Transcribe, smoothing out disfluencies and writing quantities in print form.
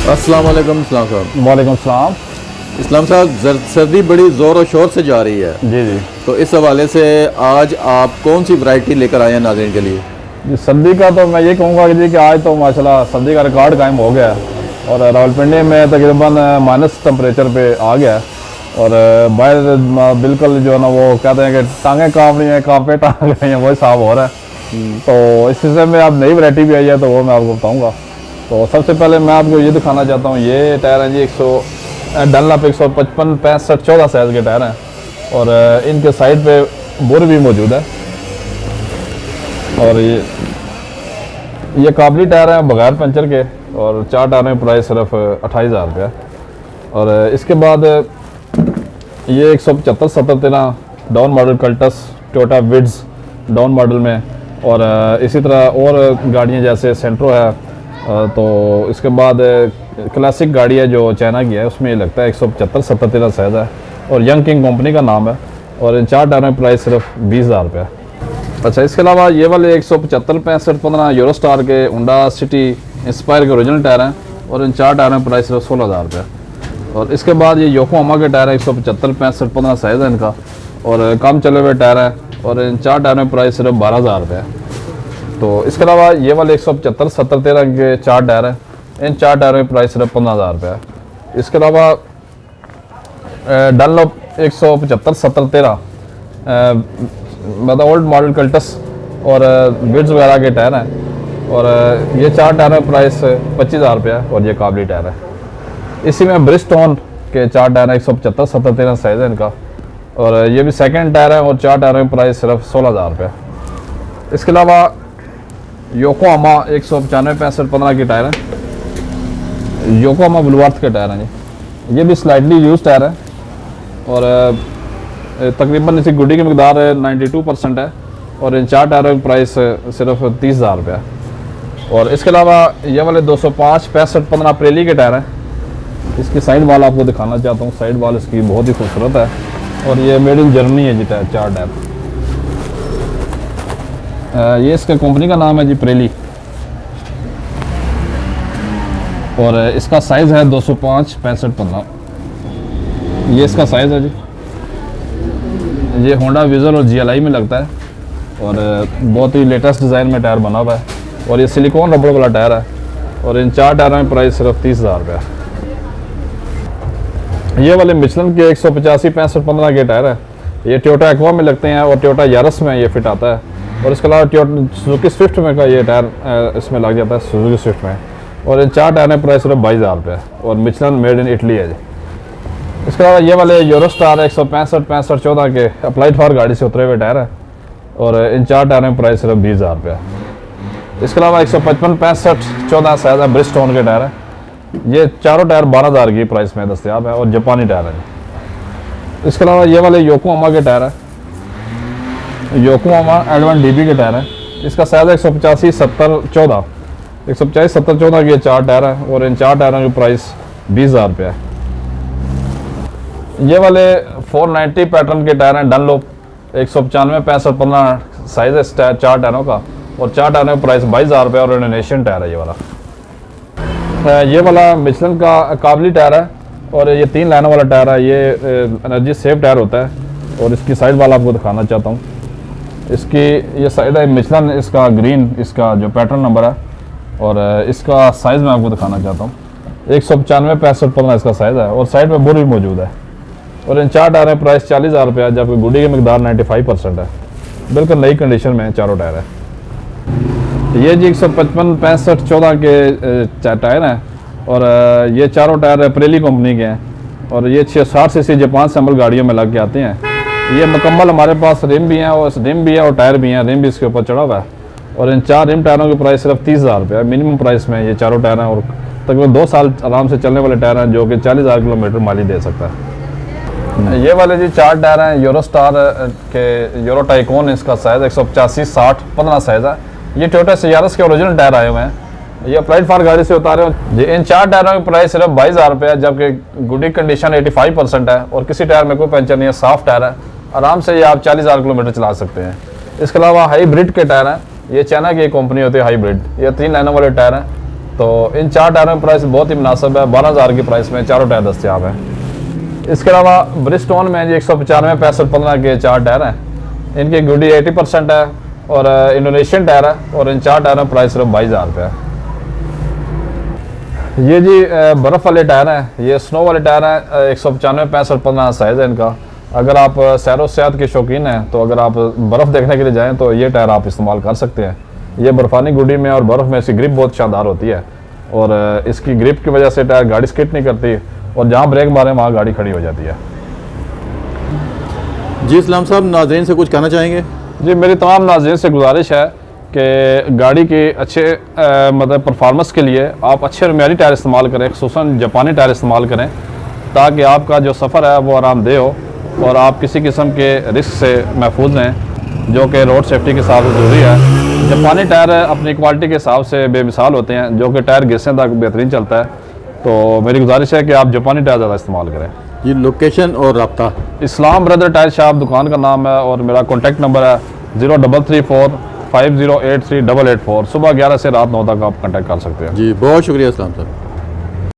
अस्सलाम वालेकुम इस्लाम साहब। वालेकुम सलाम। इस्लाम साहब, सर्दी बड़ी ज़ोर और शोर से जा रही है, जी जी तो इस हवाले से आज आप कौन सी वैरायटी लेकर आए हैं नाज़रीन के लिए? जी, सर्दी का तो मैं ये कहूँगा कि आज तो माशाल्लाह सर्दी का रिकॉर्ड कायम हो गया है और रावलपिंडी में तकरीबन माइनस टेम्परेचर पे आ गया है और बाहर बिल्कुल जो है ना वो कहते हैं कि टांगें काँप रही हैं, काँपे टांग रही हैं, वही साफ हो रहा है। तो इस सिलसिले में अब नई वैरायटी भी आई है तो वो मैं आपको बताऊँगा। तो सबसे पहले मैं आपको ये दिखाना चाहता हूँ, ये टायर हैं जी 100 डनलॉप 155 65 14 साइज़ के टायर हैं और इनके साइड पे बुर भी मौजूद है और ये काबली टायर हैं बगैर पंचर के और 4 टायरों की प्राइस सिर्फ 28,000 रुपया। और इसके बाद ये 175 7013 down model Cultus Toyota Vitz down model में और इसी तरह और गाड़ियाँ जैसे सेंट्रो है। तो इसके बाद क्लासिक गाड़ी है जो चाइना की है, उसमें ये लगता है 175 7013 साइज़ है और यंग किंग कंपनी का नाम है और इन 4 टायरों की प्राइस सिर्फ 20,000 रुपया। अच्छा, इसके अलावा ये वाले 175 65 15 यूरोस्टार के होंडा सिटी इंस्पायर के ओरिजिनल टायर हैं और इन 4 टायरों की प्राइस सिर्फ 16,000 रुपया। और इसके बाद ये योकोहामा के टायर है 175 65 15 साइज़ है इनका और कम चले हुए टायर हैं और इन 4 टायरों की प्राइस सिर्फ 12,000 रुपया। तो इसके अलावा ये वाले 175 7013 के 4 टायर हैं, इन 4 टायरों की प्राइस सिर्फ 15,000 रुपया। इसके अलावा डनलॉप 175 7013 मतलब ओल्ड मॉडल कल्टस और बिड्स वगैरह के टायर हैं और ये 4 टायरों की प्राइस 25,000 रुपया और ये काबली टायर है। इसी में ब्रिजस्टोन के 4 टायर हैं 175 7013 साइज़ है इनका और ये भी सेकंड टायर है और 4 टायरों की प्राइस सिर्फ 16,000 रुपया। इसके अलावा योकोहामा 195 65 15 के टायर हैं, योकोहामा ब्लूवर्थ के टायर हैं जी, ये भी स्लाइडली यूज टायर है और तकरीबन इसकी गुडी की मकदार 92% है और इन 4 टायरों की प्राइस सिर्फ 30,000 रुपया। और इसके अलावा ये वाले 205 65 15 प्रेली के टायर हैं, इसकी साइड वाल आपको दिखाना चाहता हूँ। साइड वाल इसकी बहुत ही खूबसूरत है और ये मेड इन जर्मनी है जी टायर, 4 टायर। ये इसके कंपनी का नाम है जी प्रेली और इसका साइज़ है 205 65 15, ये इसका साइज़ है जी। ये होंडा विजन और GLI में लगता है और बहुत ही लेटेस्ट डिज़ाइन में टायर बना हुआ है और ये सिलिकॉन रबड़ वाला टायर है और इन 4 टायरों की प्राइस सिर्फ 30,000 रुपया। ये वाले मिशलन के 185 65 15 के टायर है, ये टोयोटा एक्वा में लगते हैं और टोयोटा यारस में ये फिट आता है और इसके अलावा सुजुकी स्विफ्ट में का ये टायर इसमें लग जाता है सुजुकी स्विफ्ट में और इन 4 टायरों की प्राइस सिर्फ 22,000 रुपये और मिशलन मेड इन इटली है जी। इसके अलावा ये वाले यूरोस्टार 165 65 14 के अप्लाइड फॉर गाड़ी से उतरे हुए टायर है और इन 4 टायरों की प्राइस सिर्फ 20,000 रुपये। इसके अलावा 155 65 14 साइज़ है ब्रिजस्टोन के टायर है, ये चारों टायर 12,000 की प्राइस में दस्तियाब है और जापानी टायर है। इसके अलावा ये वाले योकोहामा के टायर है, योकोहामा एडवान DB के टायर है, इसका साइज़ है 185 70 14 185 70 14 के 4 टायर है और इन 4 टायरों की प्राइस 20,000 रुपये है। ये वाले 490 पैटर्न के टायर हैं डनलॉप 195 65 15 साइज़ है 4 टायरों का और 4 टायरों की प्राइस 22,000 रुपये और इंडोनेशियन टायर है ये वाला। ये वाला मिशलन का काबली टायर है और ये 3 लाइनों वाला टायर है, ये एनर्जी सेव टायर होता है और इसकी साइड वाला आपको दिखाना चाहता हूँ। इसकी ये साइड है मिशलन, इसका ग्रीन इसका जो पैटर्न नंबर है और इसका साइज़ मैं आपको दिखाना चाहता हूँ। 195 65 15 इसका साइज़ है और साइड में बुर भी मौजूद है और इन 4 टायरों की प्राइस 40,000 रुपया जबकि गुडी की मकदार 95% है, बिल्कुल नई कंडीशन में चारों टायर है। ये जी 155 65 14 के टायर हैं और ये चारों टायर प्रेली कंपनी के हैं और ये 660 सीसी जापान सैम्बल गाड़ियों में लग के आते हैं। ये मुकम्मल हमारे पास रिम भी हैं और टायर भी हैं, रिम भी इसके ऊपर चढ़ा हुआ है और इन 4 रिम टायरों की प्राइस सिर्फ 30,000 रुपये मिनिमम प्राइस में ये चारों टायर हैं और तकरीबन 2 साल आराम से चलने वाले टायर हैं जो कि 40,000 किलोमीटर माइलेज दे सकता है। ये वाले जी 4 टायर हैं यूरोस्टार के यूरो टाइकोन, इसका साइज़ 185 60 15 साइज़ है। ये टोयोटा यारस के ओरिजिनल टायर आए हुए हैं, ये अप्लाइड फॉर गाड़ी से उतारे जी। इन 4 टायरों की प्राइस सिर्फ 22,000 रुपये जबकि गुडी कंडीशन 85% है और किसी टायर में कोई पंचर नहीं है, साफ टायर है, आराम से ये आप 40,000 किलोमीटर चला सकते हैं। इसके अलावा हाईब्रिड के टायर हैं, ये चाइना की एक कंपनी होती है हाईब्रिड, ये 3 लाइनों वाले टायर हैं तो इन 4 टायरों की प्राइस बहुत ही मुनासिब है। 12,000 की प्राइस में चारों टायर दस्तियाब हैं। इसके अलावा ब्रिजस्टोन में जी 195 65 15 के 4 टायर हैं। इनकी गुडी 80% है और इंडोनेशियन टायर है और इन 4 टायरों की प्राइस सिर्फ 22,000 रुपये है। ये जी बर्फ़ वाले टायर हैं, ये स्नो वाले टायर हैं। 195 65 15 साइज़ है इनका। अगर आप सैरो सेहत के शौकीन हैं तो अगर आप बर्फ़ देखने के लिए जाएं तो ये टायर आप इस्तेमाल कर सकते हैं। ये बर्फ़ानी गुडी में और बर्फ़ में इसकी ग्रिप बहुत शानदार होती है और इसकी ग्रिप की वजह से टायर गाड़ी स्किड नहीं करती और जहाँ ब्रेक मारे वहाँ गाड़ी खड़ी हो जाती है। जी इस्लाम साहब, नाज़रीन से कुछ कहना चाहेंगे? जी मेरी तमाम नाज़रीन से गुजारिश है कि गाड़ी के अच्छे मतलब परफॉर्मेंस के लिए आप अच्छे रमियारी टायर इस्तेमाल करें, खुसूसन जापानी टायर इस्तेमाल करें ताकि आपका जो सफ़र है वो आरामदेह हो और आप किसी किस्म के रिस्क से महफूज रहें, जो कि रोड सेफ्टी के हिसाब से ज़रूरी है। जापानी टायर अपनी क्वालिटी के हिसाब से बेमिसाल होते हैं, जो कि टायर घिसने तक बेहतरीन चलता है। तो मेरी गुजारिश है कि आप जापानी टायर ज़्यादा इस्तेमाल करें। जी लोकेशन और रब्ता? इस्लाम ब्रदर टायर शॉप दुकान का नाम है और मेरा कॉन्टैक्ट नंबर है 0334 5083 884। सुबह 11 से रात 9 तक आप कॉन्टैक्ट कर सकते हैं। जी बहुत शुक्रिया इस्लाम साहब।